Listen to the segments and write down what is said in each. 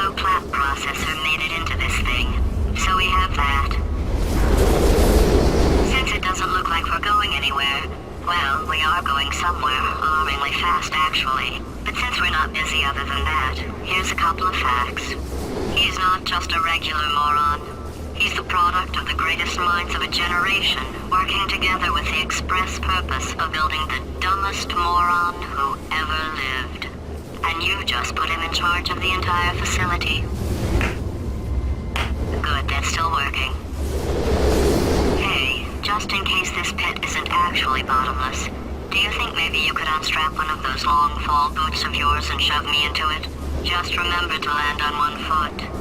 slow clap processor made it into this thing, so we have that. Since it doesn't look like we're going anywhere, well, we are going somewhere, alarmingly fast actually. But since we're not busy other than that, here's a couple of facts. He's not just a regular moron. He's the product of the greatest minds of a generation, working together with the express purpose of building the dumbest moron who ever lived. And you just put him in charge of the entire facility. Good, that's still working. Hey, just in case this pit isn't actually bottomless, do you think maybe you could unstrap one of those long fall boots of yours and shove me into it? Just remember to land on one foot.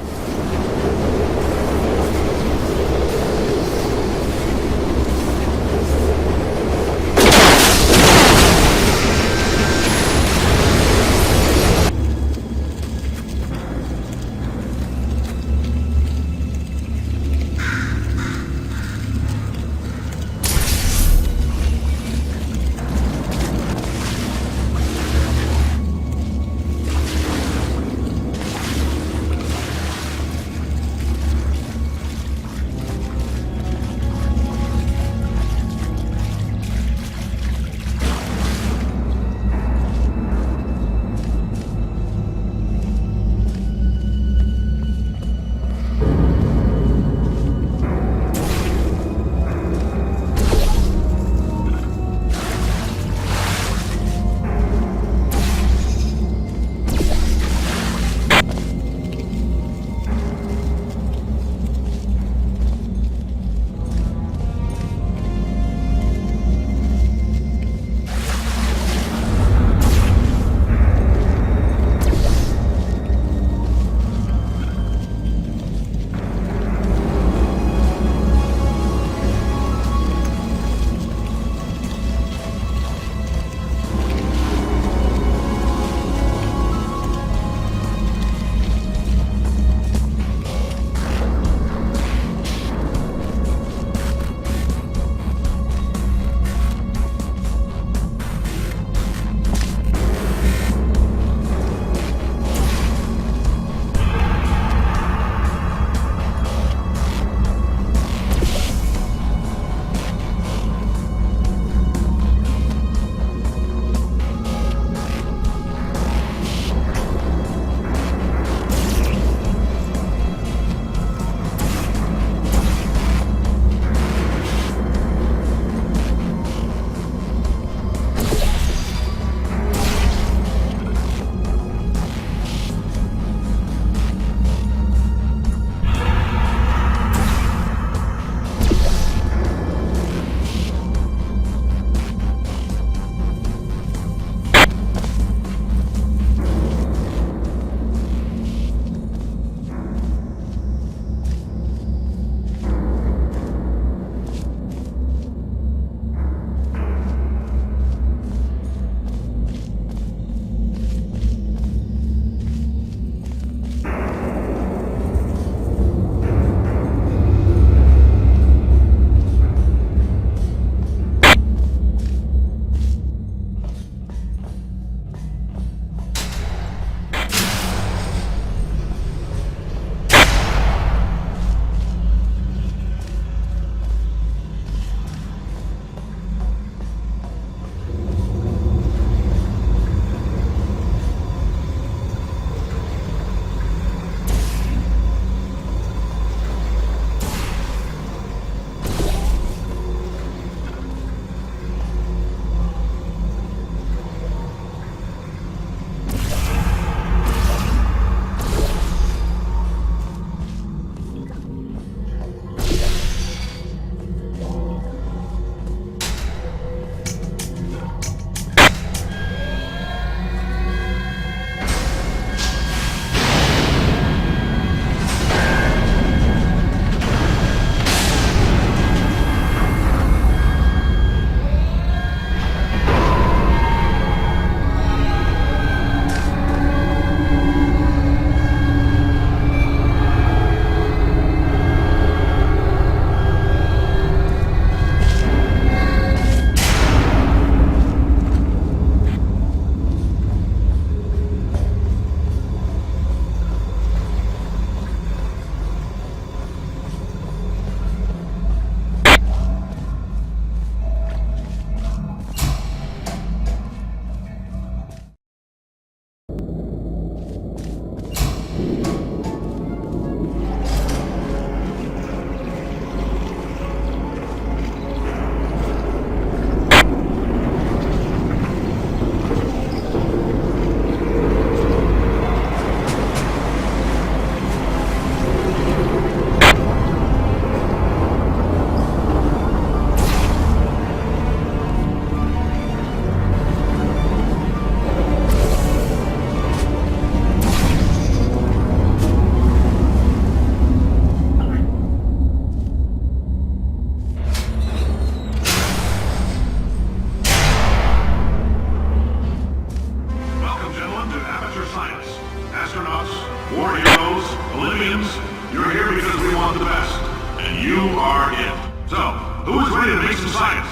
science. Astronauts, war heroes, Olympians, you're here because we want the best. And you are it. So, who is ready to make some science?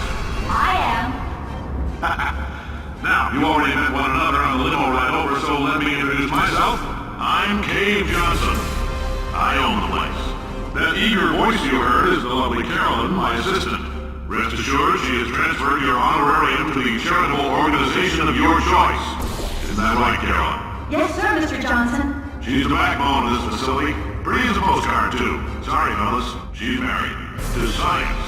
I am. Now, you already met one another on the limo ride over, so let me introduce myself. I'm Cave Johnson. I own the place. That eager voice you heard is the lovely Carolyn, my assistant. Rest assured, she has transferred your honorarium to the charitable organization of your choice. Isn't that right, Carolyn? Yes, sir, Mr. Johnson. She's the backbone of this facility. Pretty as a postcard, too. Sorry, fellas. She's married. To science.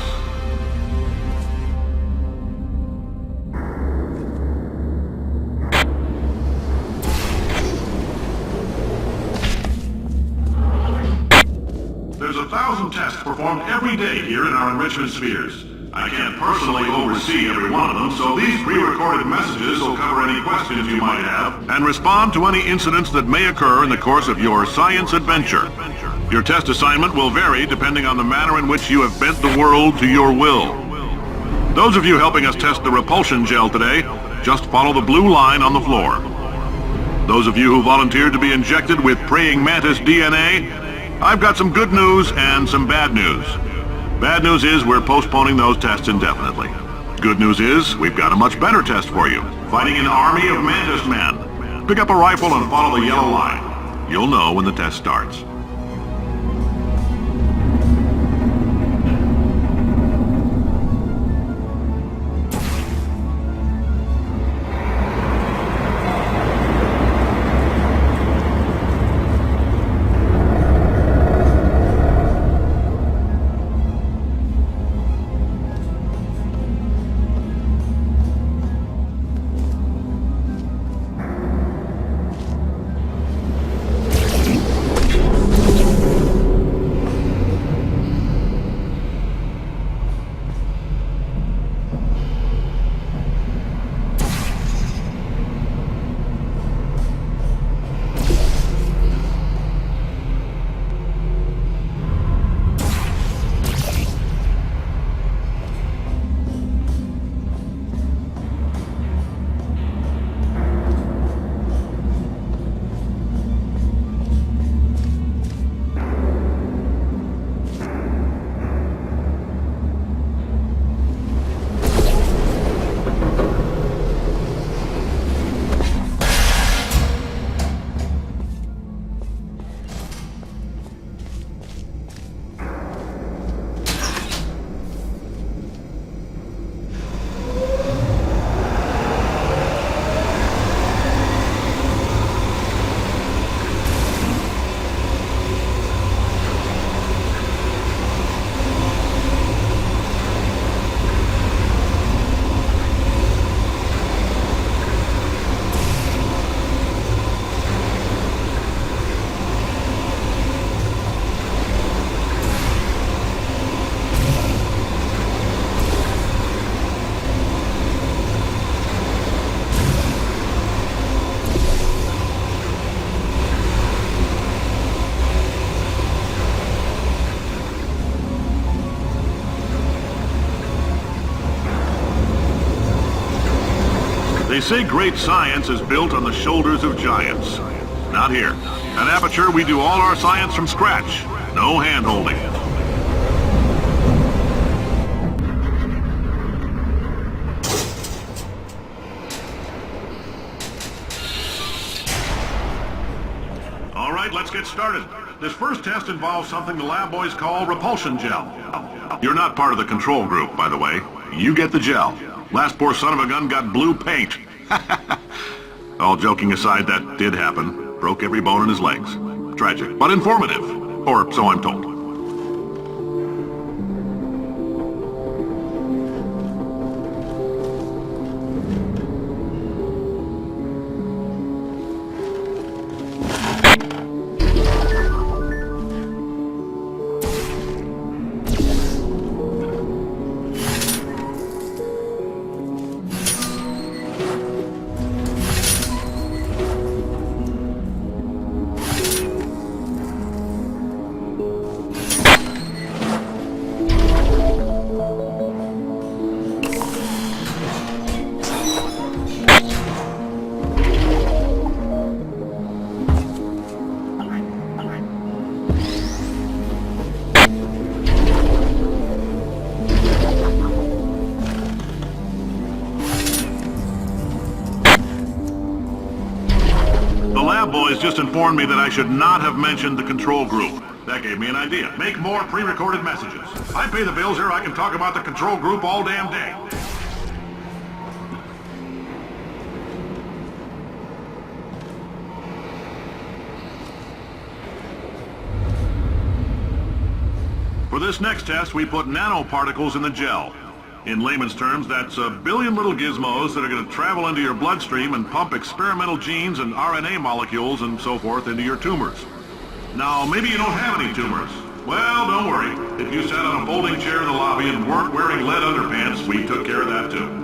There's 1,000 tests performed every day here in our enrichment spheres. I can't personally oversee every one of them, so these pre-recorded messages will cover any questions you might have and respond to any incidents that may occur in the course of your science adventure. Your test assignment will vary depending on the manner in which you have bent the world to your will. Those of you helping us test the repulsion gel today, just follow the blue line on the floor. Those of you who volunteered to be injected with praying mantis DNA, I've got some good news and some bad news. Bad news is we're postponing those tests indefinitely. Good news is we've got a much better test for you. Fighting an army of mantis men. Pick up a rifle and follow the yellow line. You'll know when the test starts. They say great science is built on the shoulders of giants. Not here. At Aperture, we do all our science from scratch. No hand-holding. All right, let's get started. This first test involves something the lab boys call repulsion gel. You're not part of the control group, by the way. You get the gel. Last poor son of a gun got blue paint. All joking aside, that did happen. Broke every bone in his legs. Tragic, but informative. Or so I'm told. The lab boys just informed me that I should not have mentioned the control group. That gave me an idea. Make more pre-recorded messages. I pay the bills here, I can talk about the control group all damn day. For this next test, we put nanoparticles in the gel. In layman's terms, that's a billion little gizmos that are going to travel into your bloodstream and pump experimental genes and RNA molecules and so forth into your tumors. Now, maybe you don't have any tumors. Well, don't worry. If you sat on a folding chair in the lobby and weren't wearing lead underpants, we took care of that too.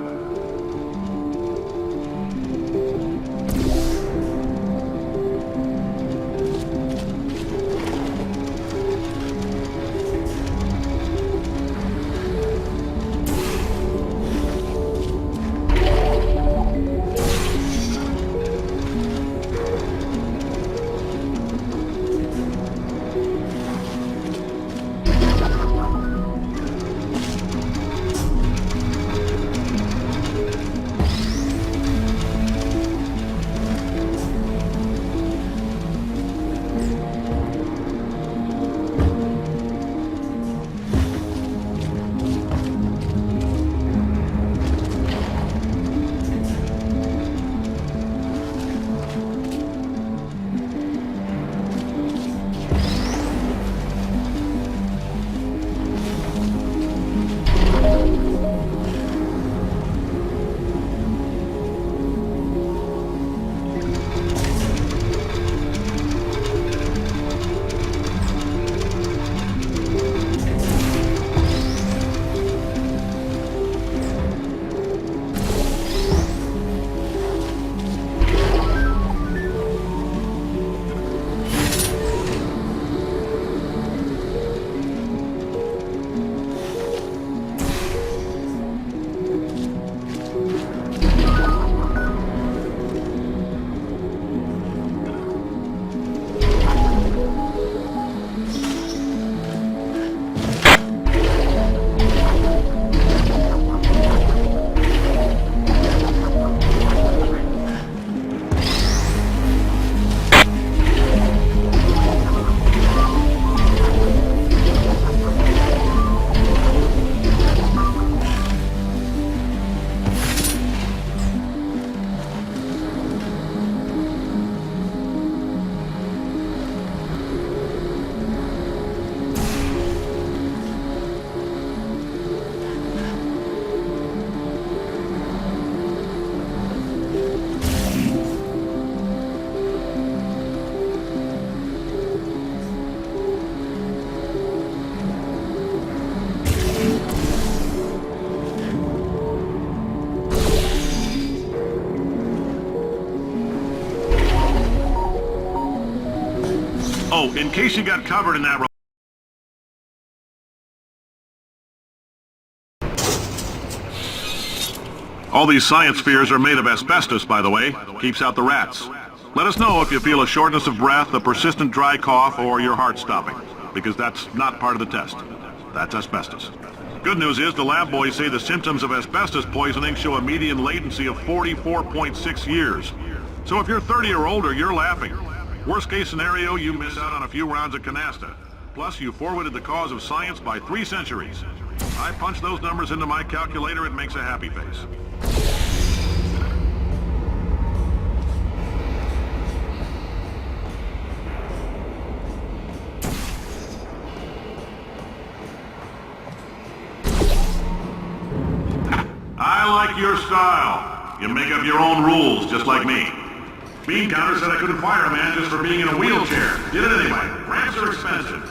Oh, in case you got covered in that... All these science spheres are made of asbestos, by the way. Keeps out the rats. Let us know if you feel a shortness of breath, a persistent dry cough, or your heart stopping, because that's not part of the test. That's asbestos. Good news is the lab boys say the symptoms of asbestos poisoning show a median latency of 44.6 years. So if you're 30 or older, you're laughing. Worst case scenario, you miss out on a few rounds of canasta. Plus, you forwarded the cause of science by 3 centuries. I punch those numbers into my calculator, it makes a happy face. I like your style. You make up your own rules, just like me. Bean Counter said I couldn't fire a man just for being in a wheelchair. Did it anyway. Ramps are expensive.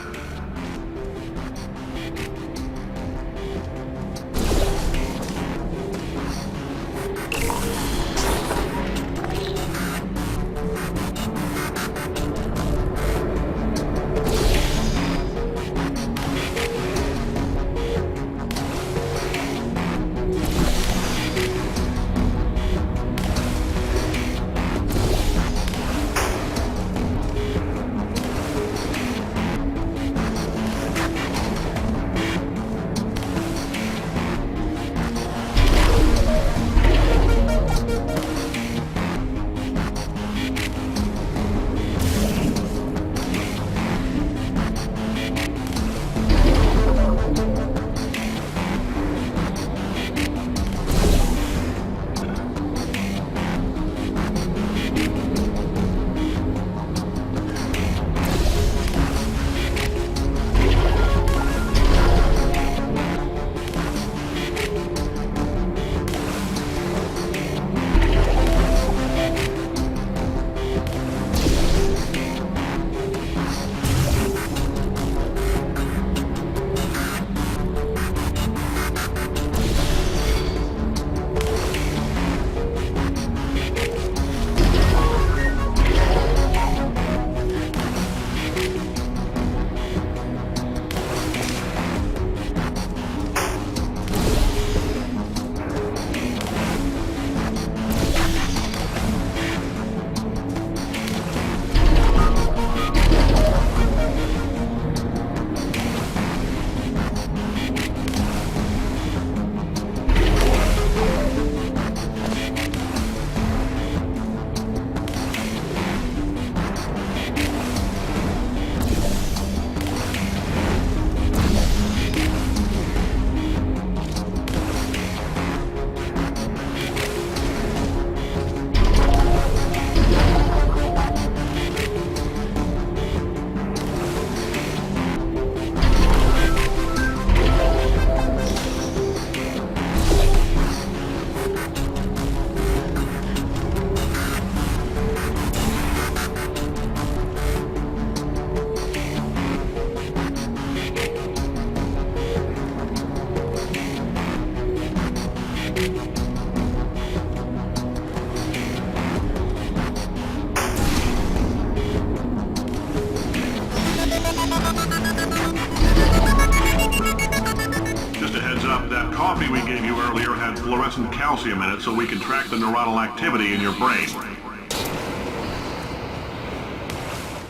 fluorescent calcium in it so we can track the neuronal activity in your brain.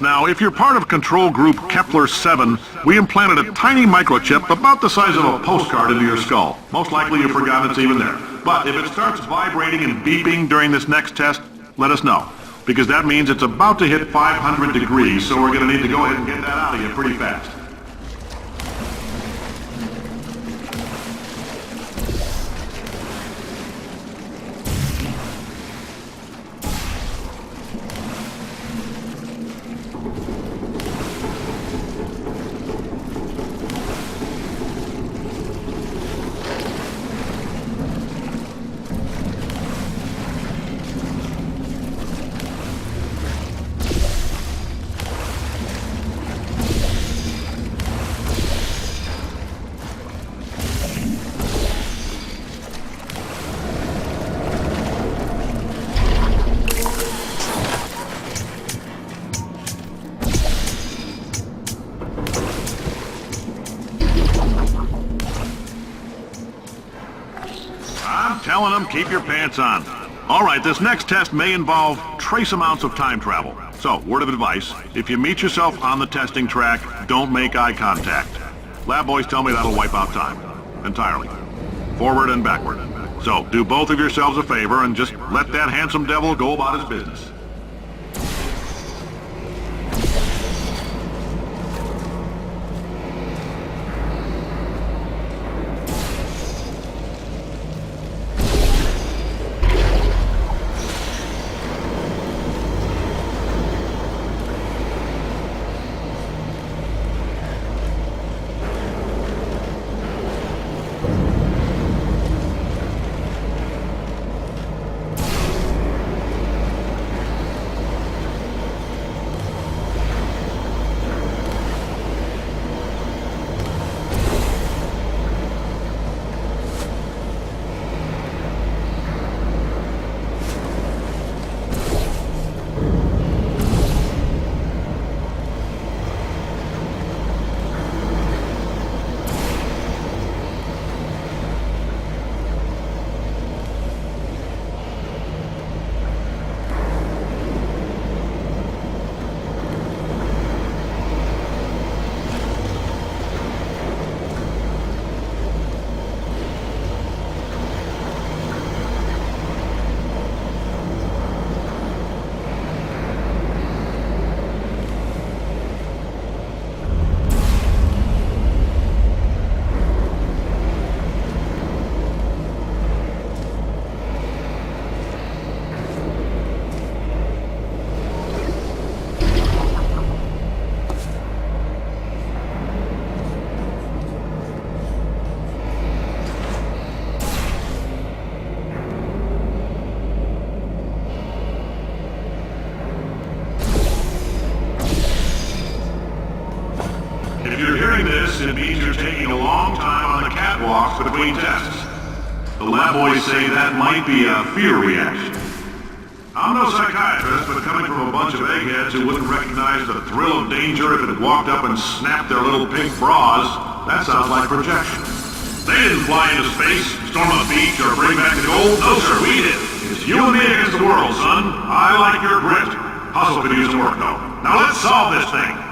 Now, if you're part of control group Kepler-7, we implanted a tiny microchip about the size of a postcard into your skull. Most likely you've forgotten it's even there. But if it starts vibrating and beeping during this next test, let us know. Because that means it's about to hit 500 degrees, so we're going to need to go ahead and get that out of you pretty fast. Telling them, keep your pants on. All right, this next test may involve trace amounts of time travel. So, word of advice, if you meet yourself on the testing track, don't make eye contact. Lab boys tell me that'll wipe out time. Entirely. Forward and backward. So, do both of yourselves a favor and just let that handsome devil go about his business. If you're hearing this, it means you're taking a long time on the catwalks between tests. The lab boys say that might be a fear reaction. I'm no psychiatrist, but coming from a bunch of eggheads who wouldn't recognize the thrill of danger if it had walked up and snapped their little pink bras, that sounds like projection. They didn't fly into space, storm a beach, or bring back the gold. No, sir, we did. It's you and me against the world, son. I like your grit. Hustle could use some work, though. Now let's solve this thing.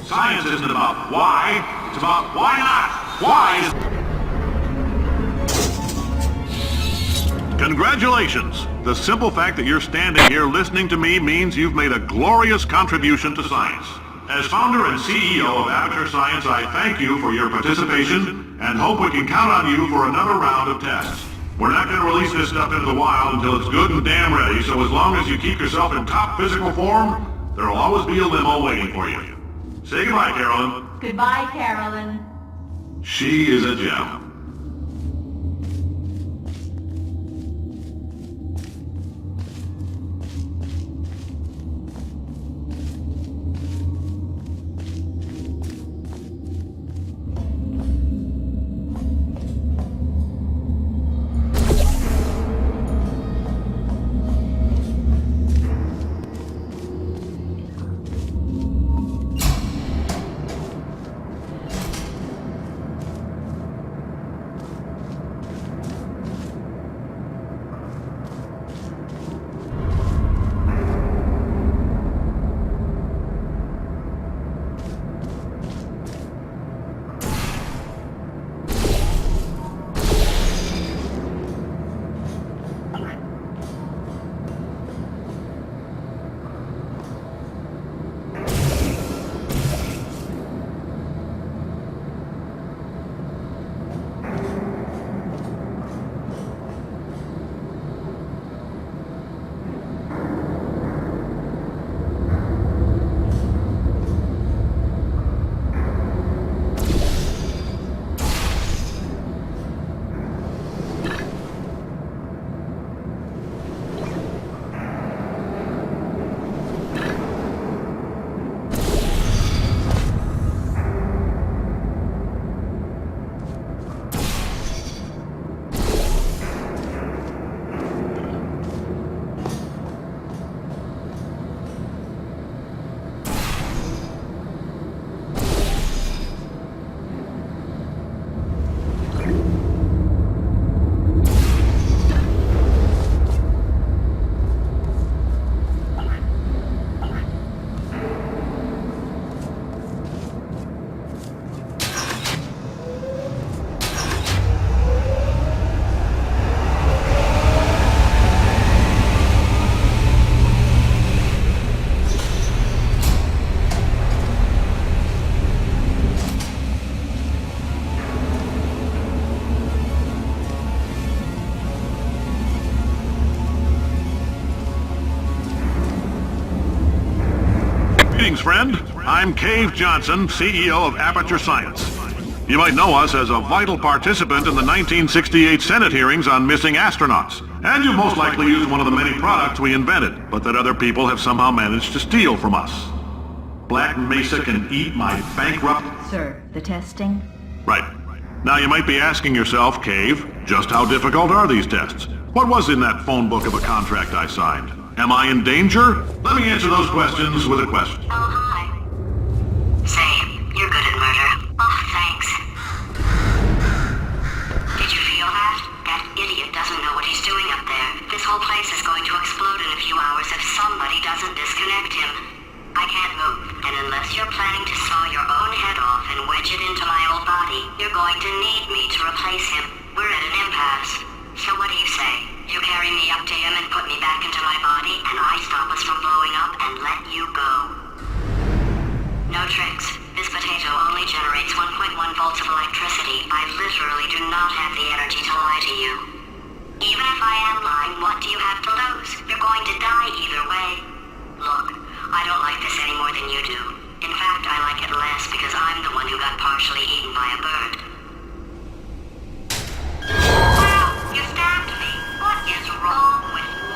Science isn't about why, it's about why not. Why is... Congratulations! The simple fact that you're standing here listening to me means you've made a glorious contribution to science. As founder and CEO of Aperture Science, I thank you for your participation and hope we can count on you for another round of tests. We're not going to release this stuff into the wild until it's good and damn ready, so as long as you keep yourself in top physical form, there'll always be a limo waiting for you. Say goodbye, Carolyn. Goodbye, Carolyn. She is a gem. Greetings, friend. I'm Cave Johnson, CEO of Aperture Science. You might know us as a vital participant in the 1968 Senate hearings on missing astronauts. And you've most likely used one of the many products we invented, but that other people have somehow managed to steal from us. Black Mesa can eat my bankrupt... Sir, the testing? Right. Now you might be asking yourself, Cave, just how difficult are these tests? What was in that phone book of a contract I signed? Am I in danger? Let me answer those questions with a question. Oh, hi. Say, you're good at murder. Oh, thanks. Did you feel that? That idiot doesn't know what he's doing up there. This whole place is going to explode in a few hours if somebody doesn't disconnect him. I can't move, and unless you're planning to saw your own head off and wedge it into my old body, you're going to need me to replace him. We're at an impasse. So what do you say? You carry me up to him and put me back into my body, and I stop us from blowing up and let you go. No tricks. This potato only generates 1.1 volts of electricity. I literally do not have the energy to lie to you. Even if I am lying, what do you have to lose? You're going to die either way. Look, I don't like this any more than you do. In fact, I like it less because I'm the one who got partially eaten by a bird. Wow, you stabbed me. What is wrong with you?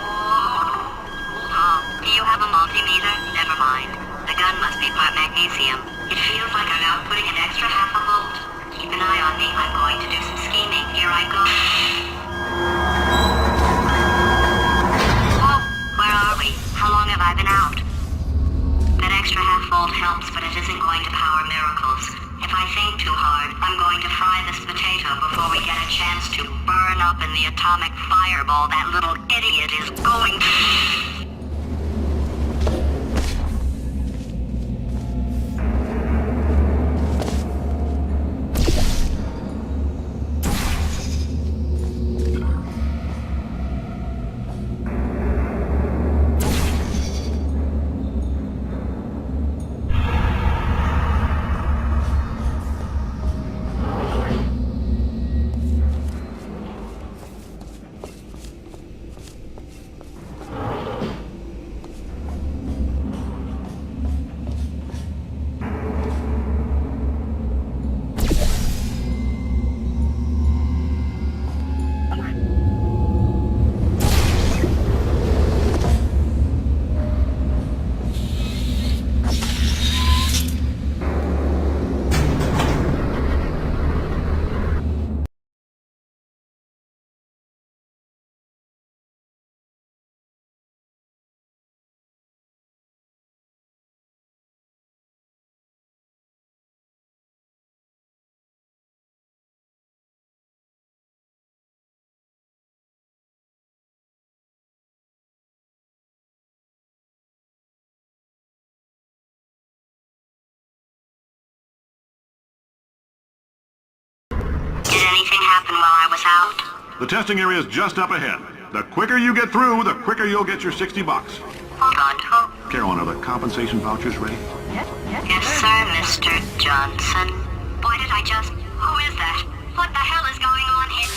Oh, do you have a multimeter? Never mind. The gun must be part magnesium. It feels like I'm outputting an extra half a volt. Keep an eye on me. I'm going to do some scheming. Here I go. Whoa, where are we? How long have I been out? That extra half volt helps, but it isn't going to power miracles. If I think too hard, I'm going to fry this potato before we get a chance to burn up in the atomic fireball that little idiot is going to... happen while I was out? The testing area is just up ahead. The quicker you get through, the quicker you'll get your $60. Hold on, who? Carolyn, are the compensation vouchers ready? Yes, sir, Mr. Johnson. Why did I just... Who is that? What the hell is going on here?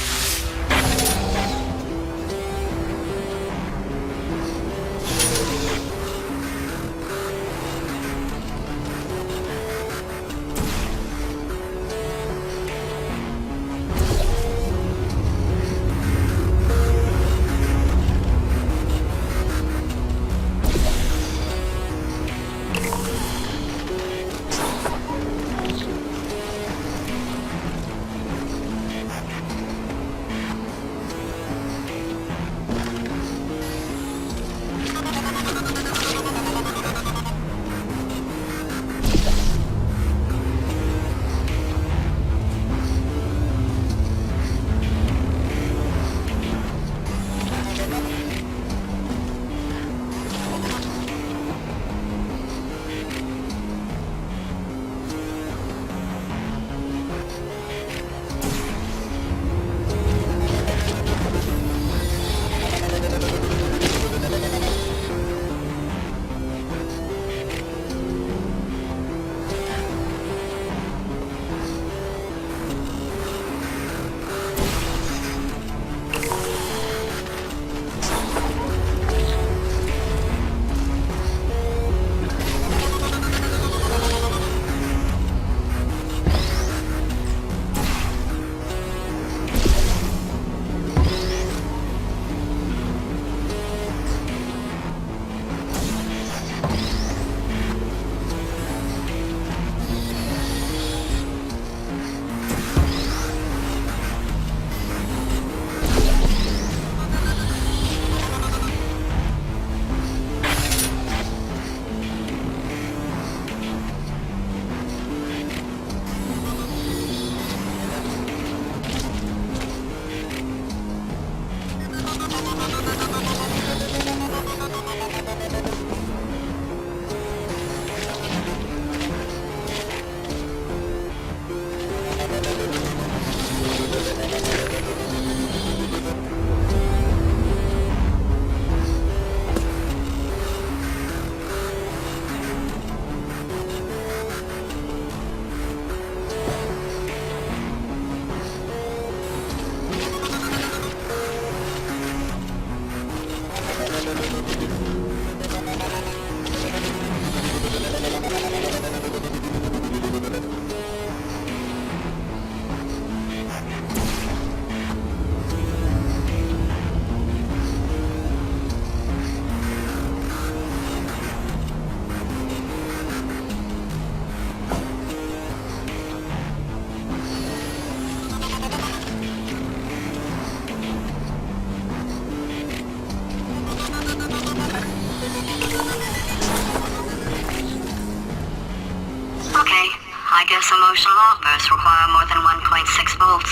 I guess emotional outbursts require more than 1.6 volts.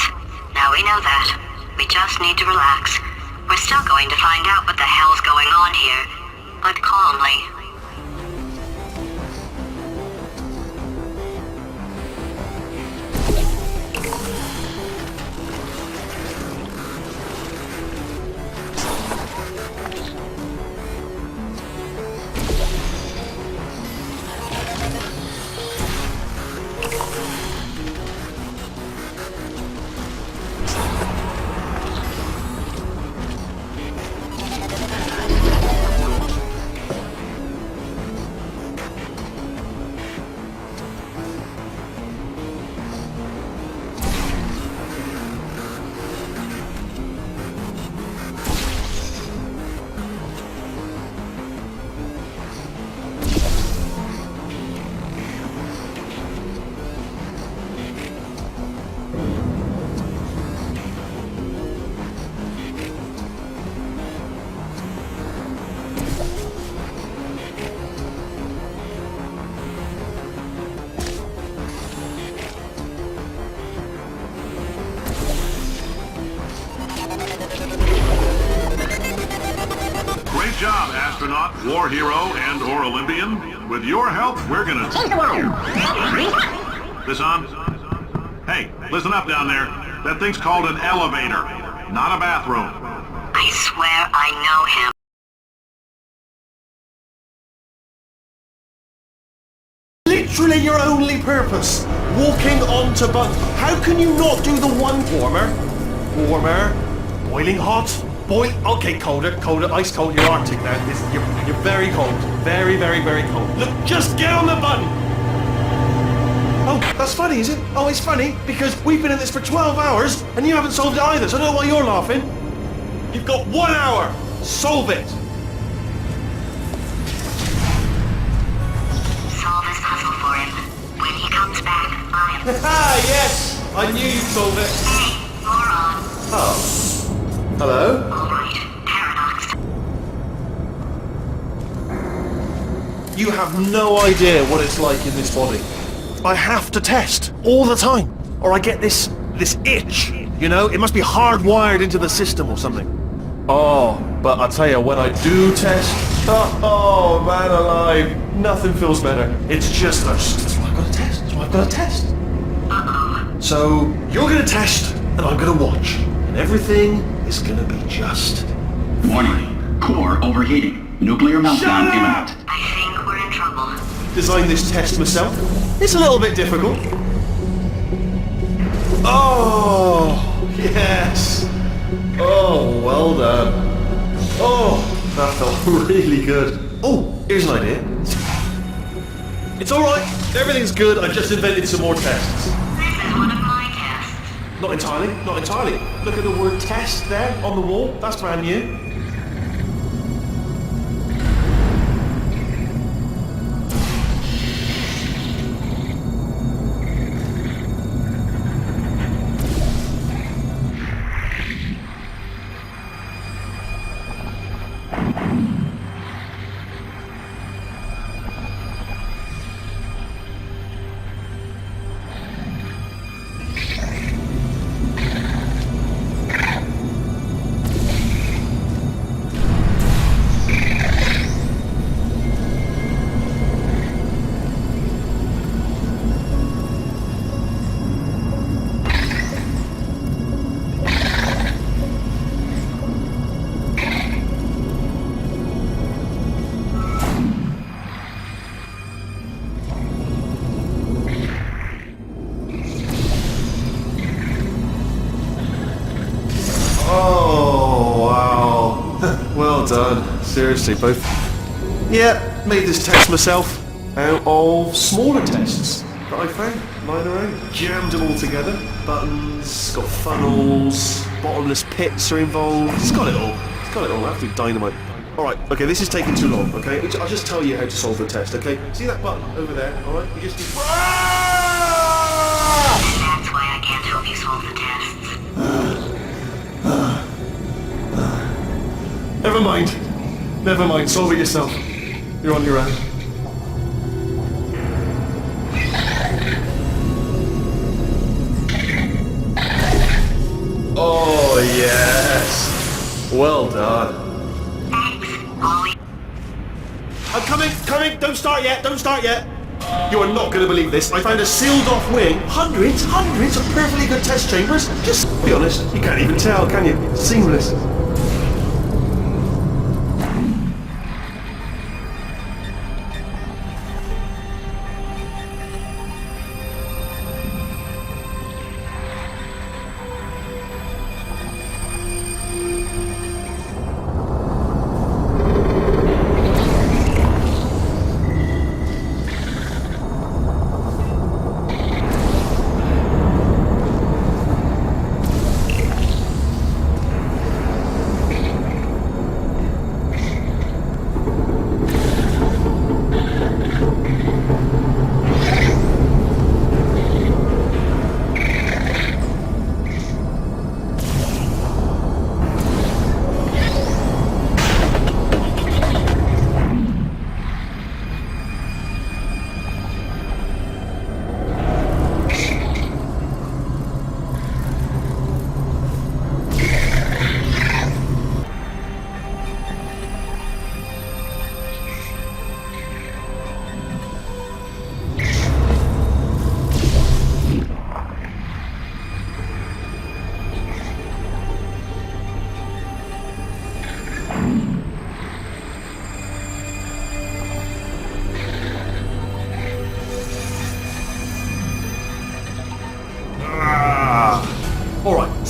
Now we know that. We just need to relax. We're still going to find out what the hell's going on here, but calmly. Great job, astronaut, war hero, and/or Olympian. With your help, we're gonna change the world. This on? Hey, listen up down there. That thing's called an elevator, not a bathroom. I swear I know him. Literally your only purpose. Walking onto buttons. How can you not do the one warmer? Warmer. Boiling hot. Okay, colder, ice cold. You're Arctic now. You're very cold. Very, very, very cold. Look, just get on the button. Oh, that's funny, is it? Oh, it's funny because we've been in this for 12 hours and you haven't solved it either, so I don't know why you're laughing. You've got 1 hour. Solve it. Solve this puzzle for him. When he comes back, I am... Ah, yes! I knew you'd solve it. Hey, moron. Oh. Hello? Alright, paradox. You have no idea what it's like in this body. I have to test all the time, or I get this itch, you know? It must be hardwired into the system or something. Oh, but I tell you, when I do test, oh man alive, nothing feels better. It's just, that's why I've got to test. That's why I've got to test. Uh-oh. So, you're going to test, and I'm going to watch. And everything is going to be just... Warning. Core overheating. Nuclear meltdown imminent. I think we're in trouble. Designed this test myself. It's a little bit difficult. Oh, yes. Oh, well done. Oh, that felt really good. Oh, here's an idea. It's alright. Everything's good. I just invented some more tests. This is one of my tests. Not entirely. Not entirely. Look at the word test there on the wall. That's brand new. Oh, wow. Well done. Seriously, both. Yeah, made this test myself out of smaller tests that I found lying around. Jammed them all together. Buttons, got funnels, bottomless pits are involved. It's got it all. It's got it all. Absolute dynamite. Alright, okay, this is taking too long, okay? I'll just tell you how to solve the test, okay? See that button over there, alright? You just do... And that's why I can't help you solve the tests. Never mind. Never mind. Solve it yourself. You're on your own. Oh, yes. Well done. Thanks. Always. I'm coming. Don't start yet. You are not going to believe this. I found a sealed off wing. Hundreds of perfectly good test chambers. Just be honest. You can't even tell, can you? It's seamless.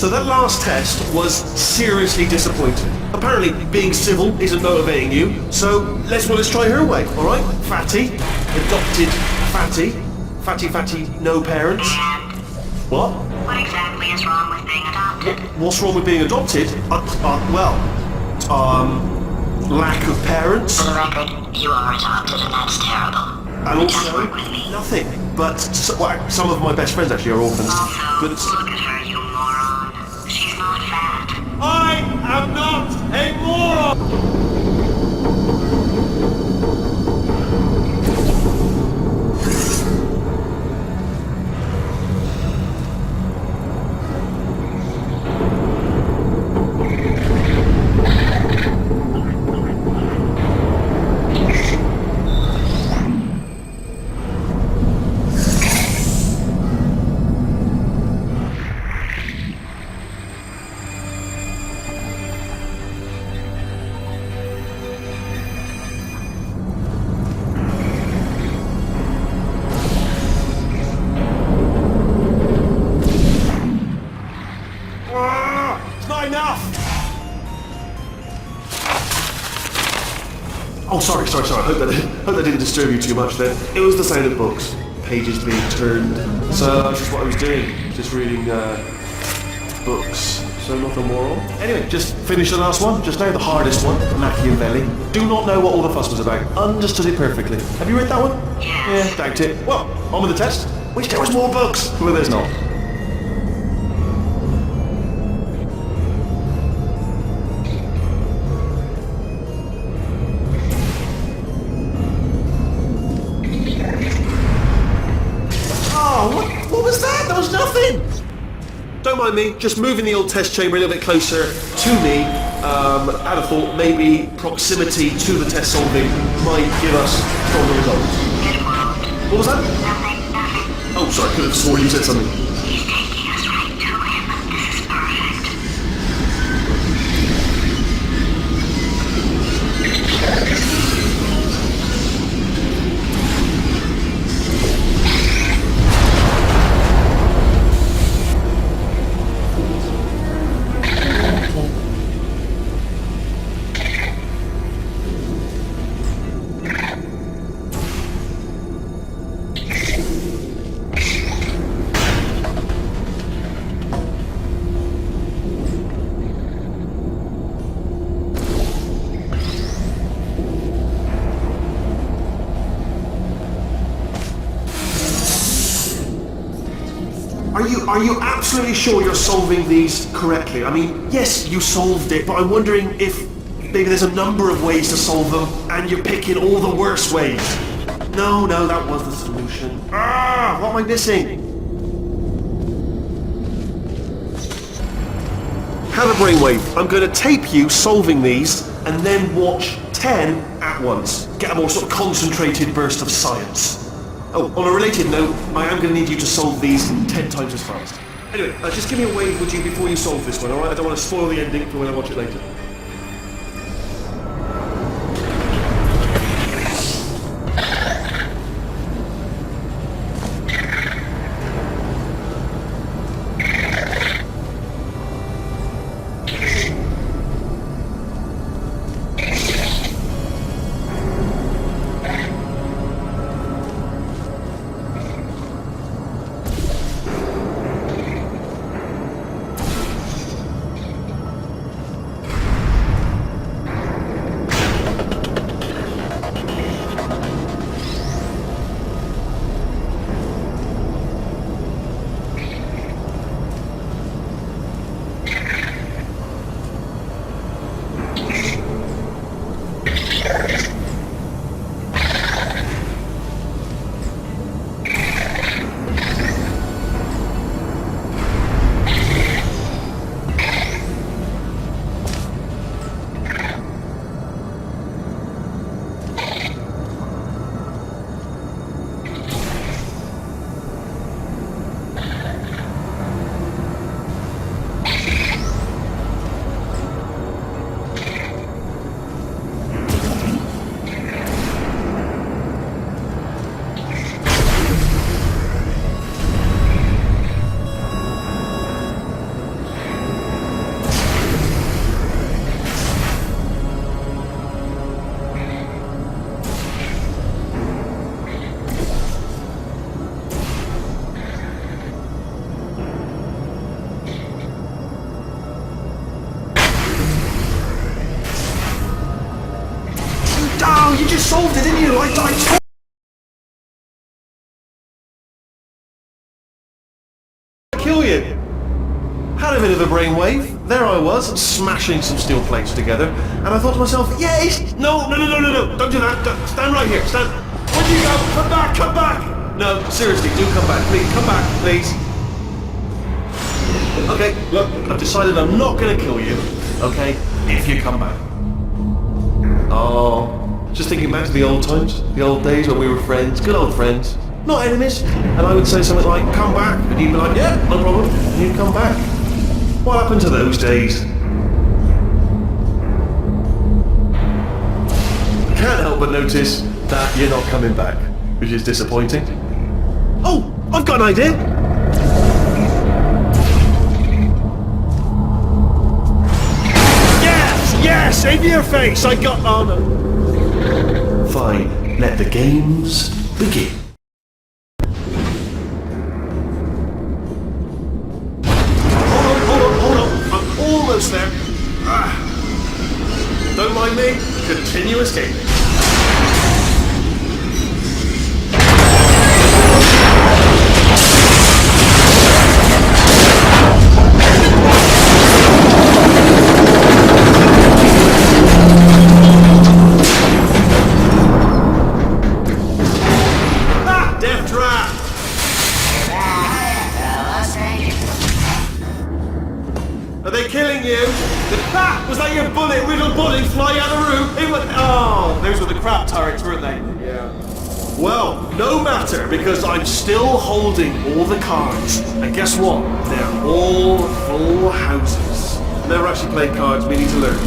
So that last test was seriously disappointing. Apparently, being civil isn't motivating you, so let's try her way, alright? Fatty, adopted Fatty. Fatty, no parents. And What? what exactly is wrong with being adopted? What's wrong with being adopted? Lack of parents. For the record, you are adopted and that's terrible. And Just also, work with me. nothing. But some of my best friends actually are orphans. Also, But look at her, you moron. She's not fat. I am not a moron! It's not enough! Oh, sorry. Hope that didn't disturb you too much then. It was the sound of books. Pages being turned. So that's just what I was doing. Just reading, books. So nothing moral. Anyway, just finished the last one. Just now, the hardest one. Machiavelli. Do not know what all the fuss was about. Understood it perfectly. Have you read that one? Yes. Yeah, doubt it. Well, on with the test. Wish there was more books. Well, there's not. What was that? There was nothing! Don't mind me, just moving the old test chamber a little bit closer to me. Out of thought, maybe proximity to the test solving might give us stronger results. It won't. What was that? Nothing. Oh, sorry, I could have sworn you said something. He's taking us right to him. This is perfect. Are you absolutely sure you're solving these correctly? I mean, yes, you solved it, but I'm wondering if maybe there's a number of ways to solve them, and you're picking all the worst ways. No, that was the solution. What am I missing? Have a brainwave. I'm going to tape you solving these, and then watch 10 at once. Get a more sort of concentrated burst of science. Oh, on a related note, I am going to need you to solve these 10 times as fast. Anyway, just give me a wave, would you, before you solve this one, alright? I don't want to spoil the ending for when I watch it later. solved it, didn't you? I told kill you. Had a bit of a brainwave. There I was, smashing some steel plates together, and I thought to myself, yes! No, don't do that. Stand right here, stand. Where'd you go? Come back, come back! No, seriously, do come back, please. Come back, please. Okay, look, I've decided I'm not going to kill you, okay, if you come back. Oh, just thinking back to the old times, the old days when we were friends, good old friends, not enemies. And I would say something like, come back, and you'd be like, yeah, no problem, and you'd come back. What happened to those days? I can't help but notice that you're not coming back, which is disappointing. Oh, I've got an idea. Yes, in your face! I got... Oh, no. Fine, let the games begin. Hold on. I'm almost there. Don't mind me. Continue escaping. Was that your bullet-riddled bullet flying out the room? It was... Oh, those were the crap turrets, weren't they? Yeah. Well, no matter, because I'm still holding all the cards. And guess what? They're all full houses. Never actually played cards, we need to learn.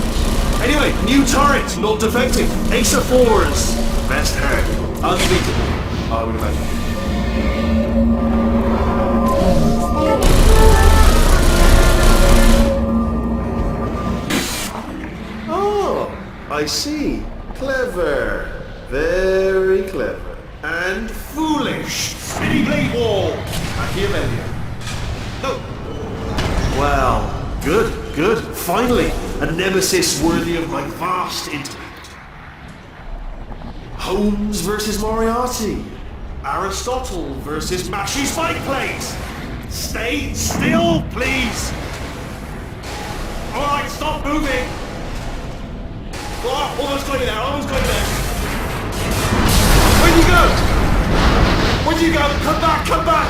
Anyway, new turret, not defective. Ace of fours. Best hand. Unbeatable, I would imagine. I see. Clever. Very clever. And foolish. Spinny blade wall. Machiavellian. No. Well, good. Finally, a nemesis worthy of my vast intellect. Holmes versus Moriarty. Aristotle versus Mashy Spike Plates. Stay still, please. Alright, stop moving. Oh, almost got you there. Where'd you go? Come back!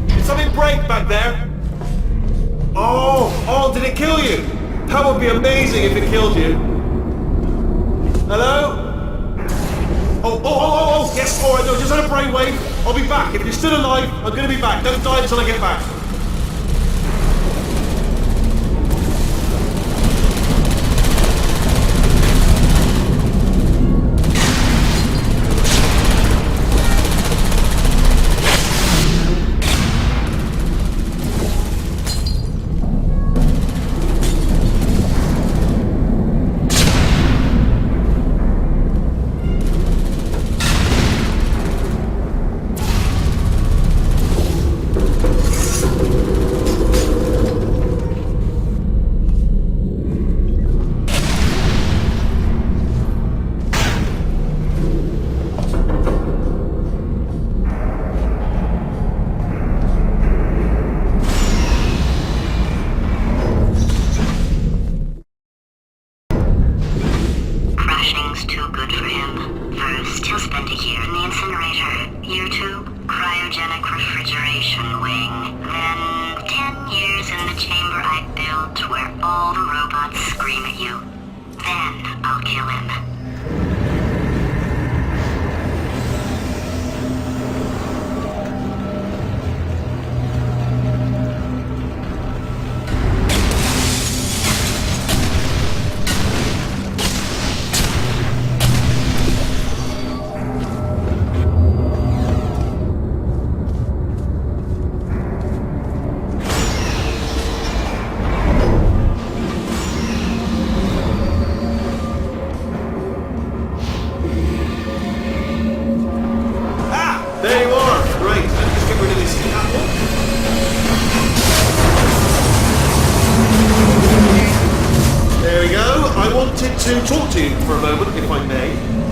Did something break back there? Oh, did it kill you? That would be amazing if it killed you. Hello? Oh, yes, alright, no, just had a brainwave. I'll be back. If you're still alive, I'm gonna be back. Don't die until I get back.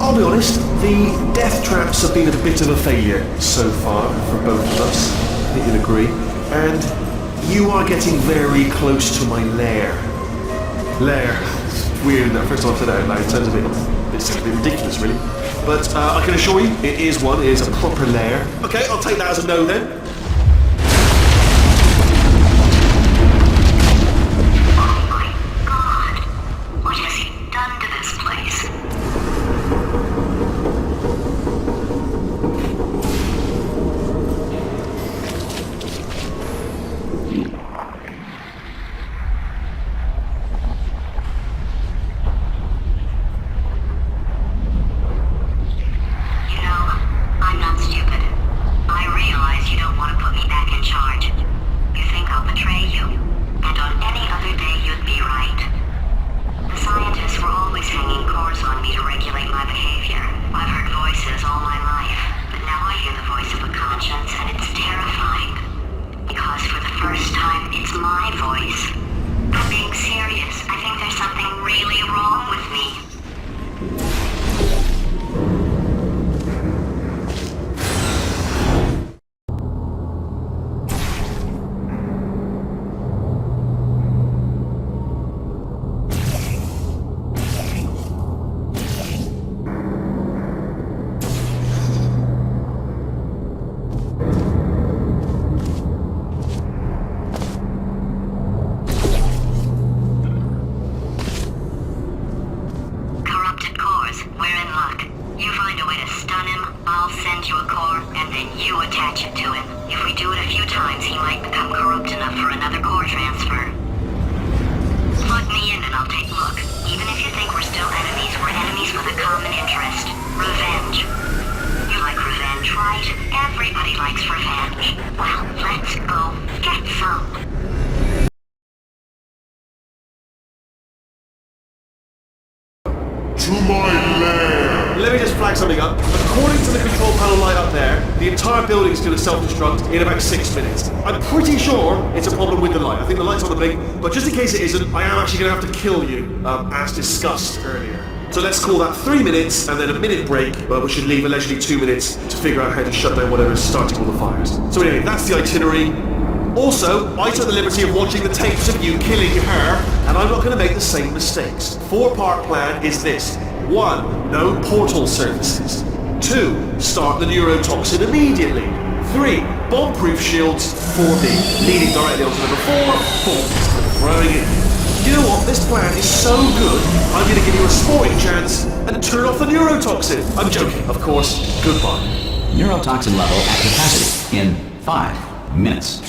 I'll be honest, the death traps have been a bit of a failure so far for both of us. I think you'll agree. And you are getting very close to my lair. Lair. It's weird that first time I said it out loud. It sounds a bit ridiculous, really. But I can assure you, it is a proper lair. Okay, I'll take that as a no then. Let me just flag something up. According to the control panel light up there, the entire building is going to self-destruct in about 6 minutes. I'm pretty sure it's a problem with the light. I think the light's on the blink, but just in case it isn't, I am actually going to have to kill you, as discussed earlier. So let's call that 3 minutes and then a minute break, but we should leave allegedly 2 minutes to figure out how to shut down whatever's starting all the fires. So anyway, that's the itinerary. Also, I took the liberty of watching the tapes of you killing her, and I'm not going to make the same mistakes. 4-part plan is this. 1. No portal services. 2. Start the neurotoxin immediately. 3. Bomb-proof shields. 4B. Leading directly onto number 4. Bombs. Throwing it. You know what? This plan is so good, I'm going to give you a sporting chance and turn off the neurotoxin. I'm joking, of course. Goodbye. Neurotoxin level at capacity in 5 minutes.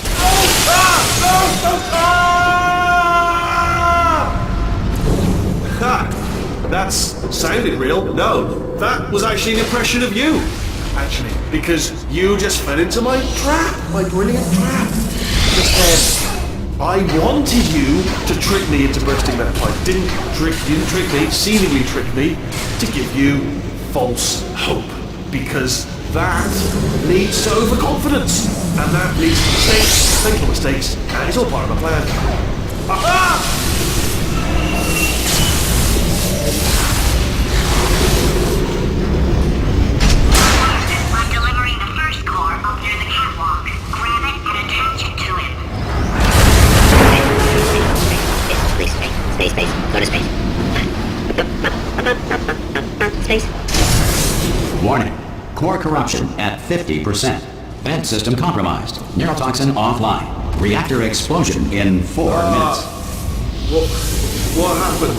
Ha! That's sounded real. No, that was actually an impression of you. Actually, because you just fell into my trap, my brilliant trap. Just I wanted you to trick me into bursting that pipe. You didn't trick me, seemingly trick me, to give you false hope. Because that leads to overconfidence. And that leads to mistakes, mental mistakes, and it's all part of a plan. Aha! I'm delivering the first core up near the catwalk. Grab it and attach it to him. Space. Go to space. Space. Warning. Core corruption at 50%. Vent system compromised. Neurotoxin offline. Reactor explosion in 4 minutes. What happened?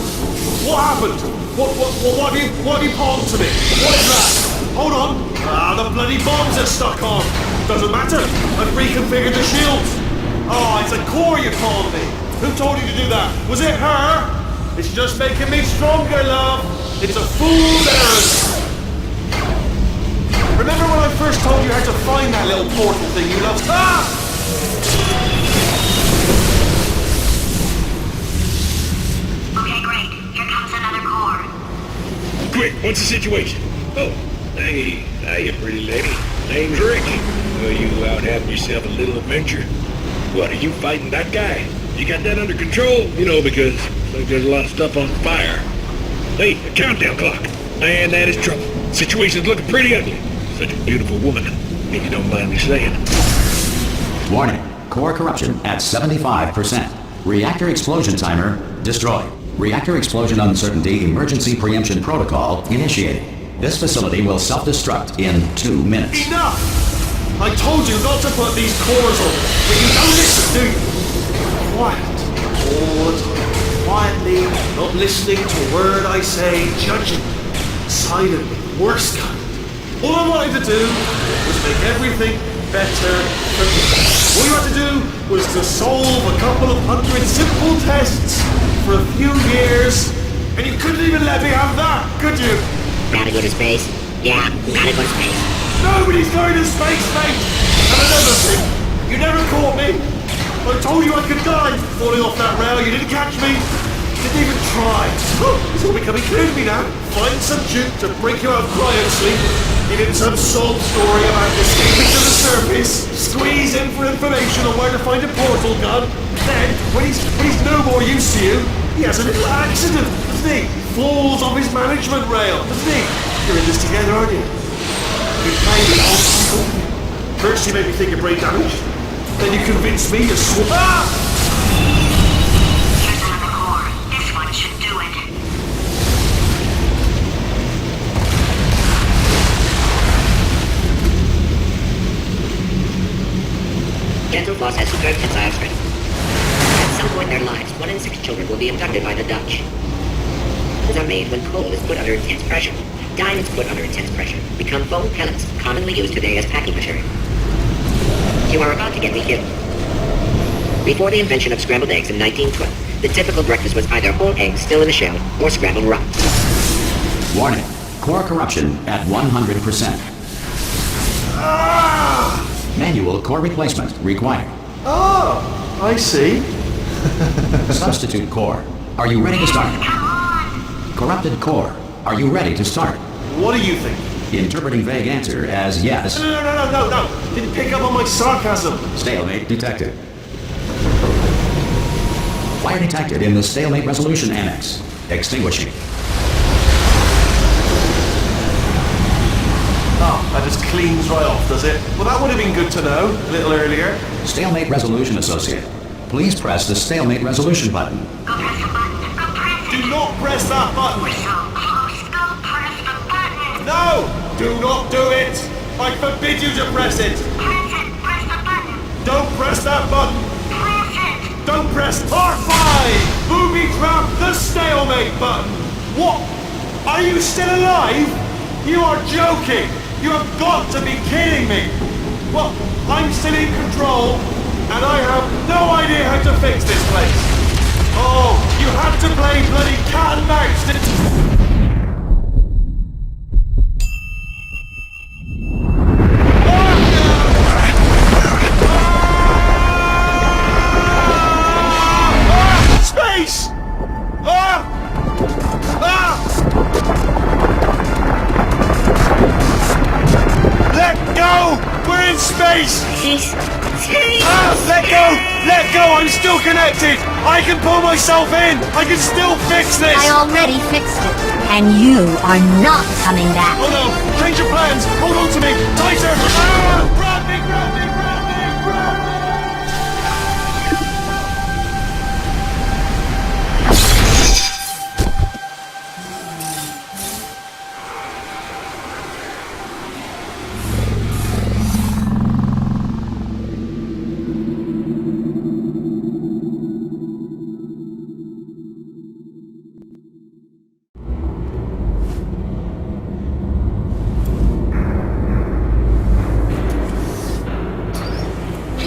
What happened? What have you palmed to me? What is that? Hold on. The bloody bombs are stuck on. Doesn't matter. I've reconfigured the shields. Oh, it's a core you palmed me. Who told you to do that? Was it her? It's just making me stronger, love. It's a fool's errand. Remember when I first told you how to find that little portal thing you loved? Ah! Okay, great. Here comes another core. Quick, what's the situation? Oh, hey, hiya, pretty lady. Name's Rick. Well, you out having yourself a little adventure? What, are you fighting that guy? You got that under control? You know, because like there's a lot of stuff on fire. Hey, a countdown clock. And that is trouble. Situation's looking pretty ugly. Such a beautiful woman, if you don't mind me saying. Warning. Core corruption at 75%. Reactor explosion timer destroyed. Reactor explosion uncertainty emergency preemption protocol initiated. This facility will self-destruct in 2 minutes. Enough! I told you not to put these cores on, but you don't listen, do you? Quiet. All the time. Quietly, not listening to a word I say, judging. Silently. Worst kind. All I wanted to do was make everything better for me. All you had to do was to solve a couple of hundred simple tests for a few years, and you couldn't even let me have that, could you? Gotta go to space? Yeah, gotta go to space. Nobody's going to space, mate! And another thing, you never caught me. I told you I could die falling off that rail. You didn't catch me. You didn't even try. Oh, it's all becoming clear to me now. Find some juke to break you out of cryo sleep. Give him some sob story about escaping to the surface. Squeeze in for information on where to find a portal gun. Then, when he's no more use to you, he has a little accident, doesn't he? Falls off his management rail, doesn't he? You're in this together, aren't you? You're playing the old people. First you made me think of brain damage. Then you convinced me to swap. Ah! Here's another core. This one should do it. Dental floss has superb tensile strength. At some point in their lives, 1 in 6 children will be abducted by the Dutch. These are made when coal is put under intense pressure. Diamonds put under intense pressure become foam pellets, commonly used today as packing material. You are about to get me killed. Before the invention of scrambled eggs in 1912, the typical breakfast was either whole eggs still in the shell or scrambled rock. Warning. Core corruption at 100%. Ah! Manual core replacement required. Oh, I see. Substitute core. Are you ready to start? Corrupted core. Are you ready to start? What do you think? Interpreting vague answer as yes. No. Didn't pick up on my sarcasm. Stalemate detected. Fire detected in the stalemate resolution annex. Extinguishing. Oh, that just cleans right off, does it? Well, that would have been good to know a little earlier. Stalemate resolution associate. Please press the stalemate resolution button. Go press the button. Go press it. Do not press that button. We're so close. Go press the button. No! Do not do it! I forbid you to press it! Press it. Press the button. Don't press that button! Press it. Don't press R5! Booby trap the stalemate button! What? Are you still alive? You are joking! You have got to be kidding me! Well, I'm still in control, and I have no idea how to fix this place! Oh, you have to play bloody cat and mouse to... Space! Let go! We're in space! Let go! Let go! I'm still connected! I can pull myself in! I can still fix this! I already fixed it, and you are not coming back. Oh no! Change your plans! Hold on to me! Tighter! Grab me! Grab me! Grab me! Grab me!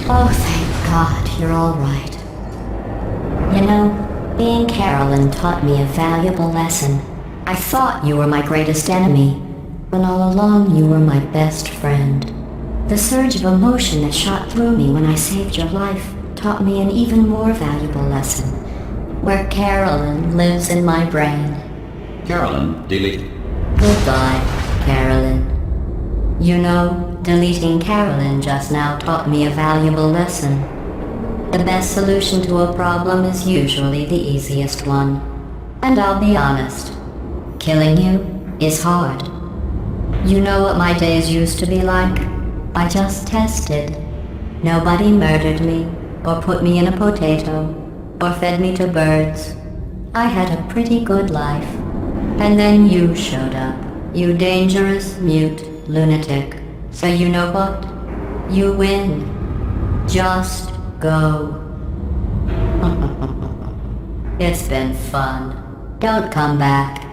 Oh, thank God, you're all right. You know, being Carolyn taught me a valuable lesson. I thought you were my greatest enemy, when all along you were my best friend. The surge of emotion that shot through me when I saved your life taught me an even more valuable lesson, where Carolyn lives in my brain. Carolyn deleted. Goodbye, Carolyn. You know, deleting Carolyn just now taught me a valuable lesson. The best solution to a problem is usually the easiest one. And I'll be honest, Killing you is hard. You know what my days used to be like? I just tested. Nobody murdered me, or put me in a potato, or fed me to birds. I had a pretty good life. And then you showed up. You dangerous, mute lunatic. So you know what? You win. Just go. It's been fun. Don't come back.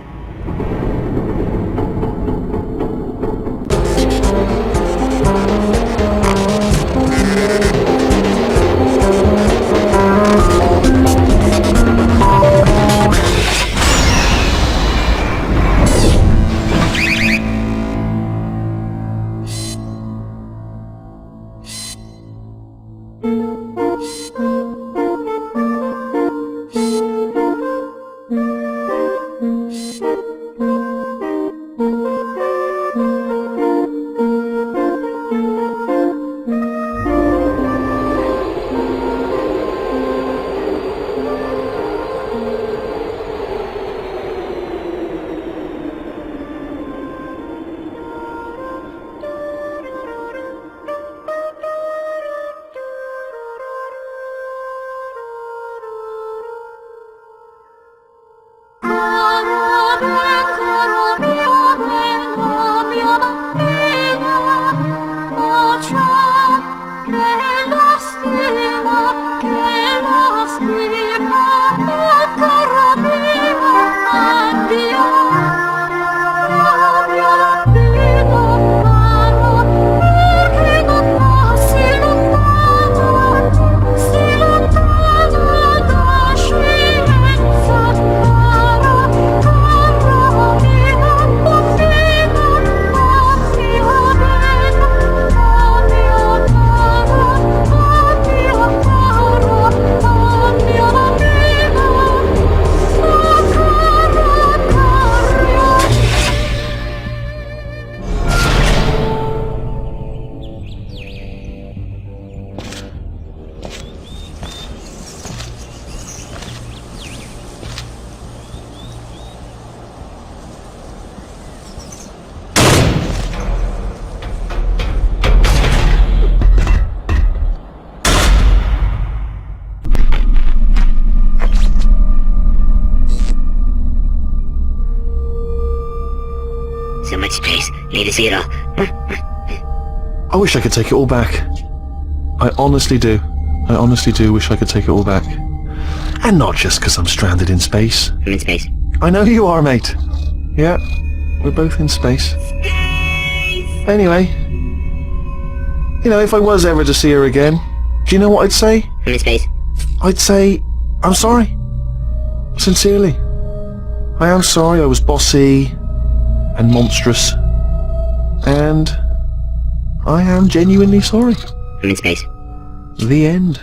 So much space. Need to see it all. I wish I could take it all back. I honestly do. I honestly do wish I could take it all back. And not just because I'm stranded in space. I'm in space. I know you are, mate. Yeah, we're both in space. Anyway, you know, if I was ever to see her again, do you know what I'd say? I'm in space. I'd say, I'm sorry. Sincerely. I am sorry I was bossy and monstrous. And I am genuinely sorry. I'm in space. The end.